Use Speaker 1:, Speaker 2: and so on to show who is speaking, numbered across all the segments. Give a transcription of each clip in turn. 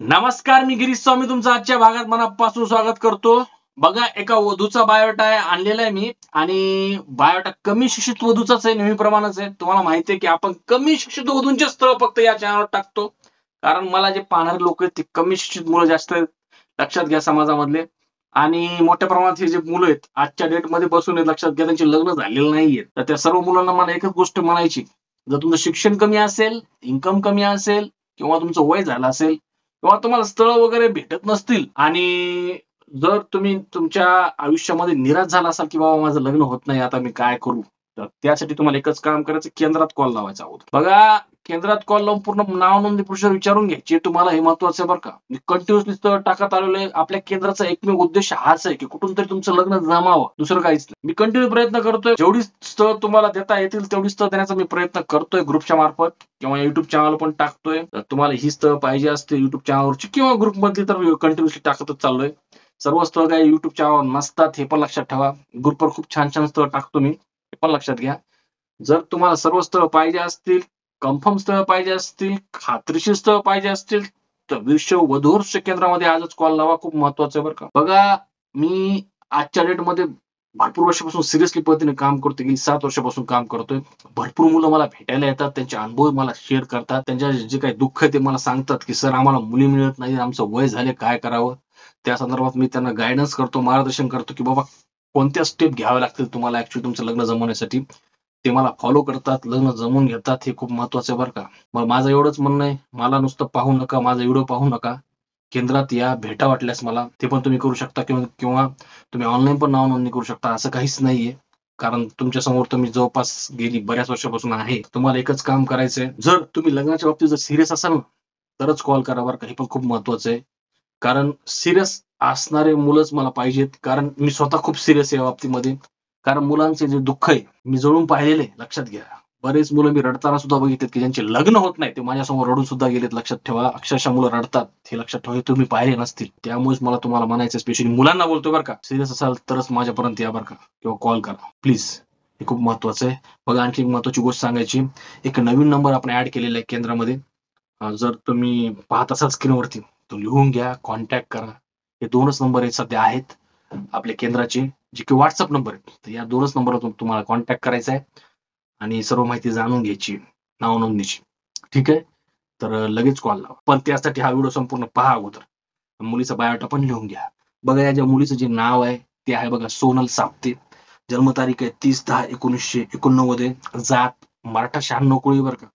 Speaker 1: नमस्कार, मी गिरीश स्वामी तुमचं आजच्या भागात मनापासून स्वागत करतो. बघा, एका वधूचा बायोडा आणलेला आहे मी, आणि बायोडा कमी शिक्षित वधूचाच आहे, नेहमीप्रमाणेच आहे. तुम्हाला माहिती आहे की आपण कमी शिक्षित वधूंचे स्थळ फक्त या चॅनलवर टाकतो, कारण मला जे पाहणारे लोक आहेत ते कमी शिक्षित मुलं जास्त आहेत. लक्षात घ्या समाजामधले. आणि मोठ्या प्रमाणात हे जे मुलं आहेत आजच्या डेटमध्ये बसून आहेत, लक्षात घ्या, त्यांचे लग्न झालेलं नाहीये. तर त्या सर्व मुलांना मला एकच गोष्ट म्हणायची, जर तुमचं शिक्षण कमी असेल, इन्कम कमी असेल, किंवा तुमचं वय झालं असेल, किंवा तुम्हाला स्थळ वगैरे भेटत नसतील, आणि जर तुम्ही तुमच्या आयुष्यामध्ये निराश झाला असाल की बाबा माझं लग्न होत नाही, आता मी काय करू, तर त्यासाठी तुम्हाला एकच काम करायचं, केंद्रात कॉल लावायचा अगोदर. बघा, केंद्रात कॉल लावून पूर्ण नाव नोंदणी प्रोसिजर विचारून घ्यायची. तुम्हाला हे महत्वाचं आहे बरं का. मी कंटिन्युअसली स्थळ टाकत आलेलो आहे. आपल्या केंद्राचा एकमेव उद्देश हाच आहे की कुठून तरी तुमचं लग्न जमावं, दुसरं काहीच नाही. मी कंटिन्यू प्रयत्न करतोय, जेवढी स्थळ तुम्हाला देता येतील तेवढी स्थळ देण्याचा मी प्रयत्न करतोय, ग्रुपच्या मार्फत किंवा युट्यूब चॅनल पण टाकतोय. तर तुम्हाला ही स्थळ पाहिजे असते युट्यूब चॅनलवरची किंवा ग्रुप मधली, तर कंटिन्युअसली टाकतच चाललोय. सर्व स्थळ काही युट्यूब चॅनलवर नसतात, हे पण लक्षात ठेवा. ग्रुपवर खूप छान छान स्थळ टाकतो मी, हे पण लक्षात घ्या. जर तुम्हाला सर्व स्थळ पाहिजे असतील, कन्फर्म स्थळ पाहिजे असतील, खात्रीशीर स्थळ पाहिजे असतील, तर विश्व केंद्रामध्ये आजच कॉल लावा. खूप महत्वाचं आहे बरं का. बघा, मी आजच्या डेटमध्ये भरपूर वर्षापासून सिरियसली पद्धतीने काम करतोय, की 7 वर्षापासून काम करतोय. भरपूर मुलं मला भेटायला येतात, त्यांचे अनुभव मला शेअर करतात, त्यांच्या जे काही दुःख आहे ते मला सांगतात, की सर आम्हाला मुली मिळत नाही, आमचं वय झाले, काय करावं. त्या संदर्भात मी त्यांना गायडन्स करतो, मार्गदर्शन करतो, की बाबा कोणत्या स्टेप घ्याव्या लागतील तुम्हाला ऍक्च्युअली तुमचं लग्न जमवण्यासाठी. ते मला फॉलो करतात, लग्न जमवून घेतात. हे खूप महत्वाचं आहे बरं का. मग माझं एवढंच म्हणणं आहे, मला नुसतं पाहू नका, माझा व्हिडिओ पाहू नका, केंद्रात या, भेटा वाटल्यास मला, ते पण तुम्ही करू शकता, किंवा किंवा तुम्ही ऑनलाईन पण नाव नोंदणी करू शकता. असं काहीच नाहीये, कारण तुमच्या समोर तुम्ही जवळपास गेली बऱ्याच वर्षापासून आहे. तुम्हाला एकच काम करायचंय, जर तुम्ही लग्नाच्या बाबतीत जर सिरियस असाल ना, तरच कॉल करा बरं का. हे पण खूप महत्वाचं आहे, कारण सिरियस असणारे मुलंच मला पाहिजेत, कारण मी स्वतः खूप सिरियस आहे या बाबतीमध्ये. कारण मुलांचे जे दुःख आहे मी जळून पाहिलेले, लक्षात घ्या. बरेच मुलं मी रडताना सुद्धा बघितलेत, की ज्यांचे लग्न होत नाही, ते माझ्यासमोर रडून सुद्धा गेलेत. लक्षात ठेवा, अक्षरशः मुलं रडतात, हे लक्षात ठेवा. हे तुम्ही पाहिले नसतील, त्यामुळेच मला तुम्हाला म्हणायचं, स्पेशली मुलांना बोलतो बरं का, सिरियस असाल तरच माझ्यापर्यंत या बरं का, किंवा कॉल करा प्लीज. हे खूप महत्वाचं आहे. बघा, आणखी एक महत्वाची गोष्ट सांगायची, एक नवीन नंबर आपण ऍड केलेला आहे केंद्रामध्ये. जर तुम्ही पाहत असाल स्क्रीनवरती, तो लिहून घ्या, कॉन्टॅक्ट करा. हे 2च नंबर आहेत सध्या आहेत आपल्या केंद्राचे, जे की व्हॉट्सअप नंबर आहेत. तर या 2च नंबरवर तुम्हाला कॉन्टॅक्ट करायचा आहे आणि सर्व माहिती जाणून घ्यायची, नाव नोंदणीची. ठीक आहे, तर लगेच कॉल लावा. पण त्यासाठी हा व्हिडिओ संपूर्ण पहा अगोदर. मुलीचा बायोडा पण लिहून घ्या. बघा, या ज्या मुलीचं जे नाव आहे ते आहे बघा, सोनल साप्ते. जन्मतारीख आहे 30/10/1989 आहे. जात मराठा, 96 कोळी बरं का.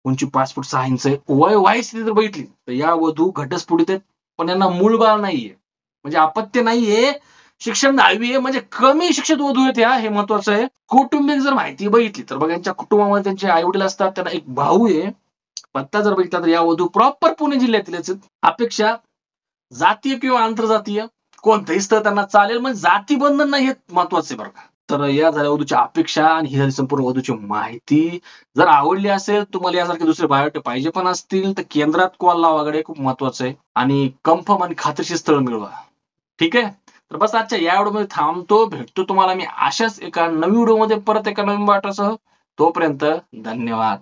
Speaker 1: उंची 5 फूट 6 इंच आहे. वय स्थिती जर बघितली तर या वधू घटस्फोटित आहेत, पण यांना मूळ बाळ नाहीये, म्हणजे अपत्य नाहीये. शिक्षण 10वी आहे, म्हणजे कमी शिक्षित वधू आहेत ह्या, हे महत्वाचं आहे. कौटुंबिक जर माहिती बघितली तर बघा, यांच्या कुटुंबामध्ये त्यांचे आई वडील असतात, त्यांना एक भाऊ आहे. पत्ता जर बघितला तर या वधू प्रॉपर पुणे जिल्ह्यातील आहेत. अपेक्षा जातीय किंवा आंतरजातीय कोणतंही स्थळ त्यांना चालेल, म्हणजे जाती बंधन नाही, हे महत्वाचं आहे बरं का. तर या झाल्या वधूच्या अपेक्षा, आणि ही झाली संपूर्ण वधूची माहिती. जर आवडली असेल, तुम्हाला यासारखे दुसरे बायोडे पाहिजे पण असतील, तर केंद्रात कॉल लावाकडे, खूप महत्वाचं आहे. आणि कन्फर्म आणि खात्रीशीर स्थळ मिळवा. ठीक आहे, तर बस आजच्या या व्हिडिओमध्ये थांबतो. भेटतो तुम्हाला मी अशाच एका नवीन व्हिडिओमध्ये परत एका नवीन बायोडासह. तोपर्यंत धन्यवाद.